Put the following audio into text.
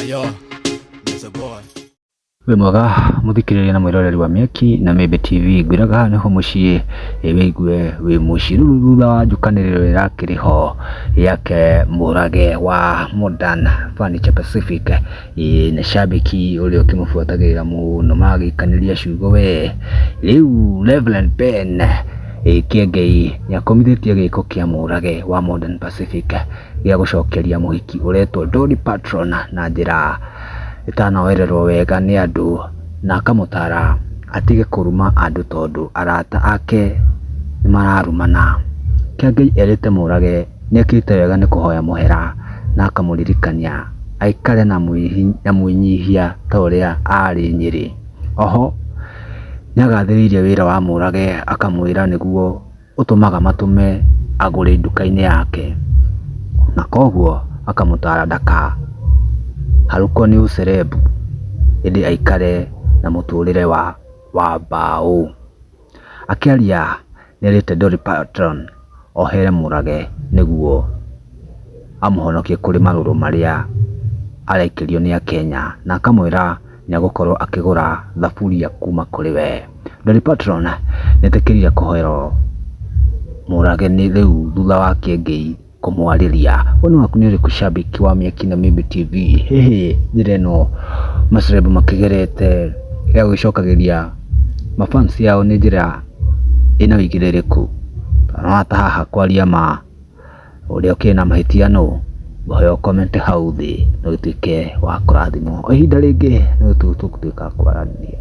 Yo, Mr. Boy. We mwega muthikiriria na mwiroreri wa Mieki na Mebe TV ngwiraga niho mucii wigue wi muciru thutha wa njukaniriro irakiriho yake Murage wa Modern Furniture Pacific na shabiki uri ukimufuatagirira muno magikaniria ciugo we riu Reverend Ben Kiengei nyakomithitie giko kia Murage wa Modern Pacific gya gucokeria muhiki uretwo Dolly Patron na njira itanawererwo wega ni andu na akamutara atige kuruma andu tondu arata ake nimararumana. Kiengei erite Murage niekite wega ni kuhoya muhera na akamuririkania aikare na mwinyihia ta uria ari Nyeri. Oho niagathiririe wira wa Murage akamwira niguo utumaga matume agure nduka-ini yake, na koguo akamutara ndaka haruko ni ucerebu indi aikare na muturire wa mbao. Akiaria nirite Dolly Patron ohere Murage niguo amuhonokie kuri maruru maria araikirio ni Akenya, na akamwira niagukorwo akigura thaburia kuma kuri we. Dolly Patron netekirire kuhoerwo Murage ni riu thutha wa Kiengei kumwariria. Woni waku ni uriku shabiki wa Mieki na Mebe TV? Hehe, njireno macerebu makigerete ya gwicokagiria mafansi yao ni njira ina wigiririku. Tanawata haha kwaria ma uria ukina mahitia no boyo comment hau thi no gituike wa kurathimwo. O ihinda ringi no tutuika kwarania.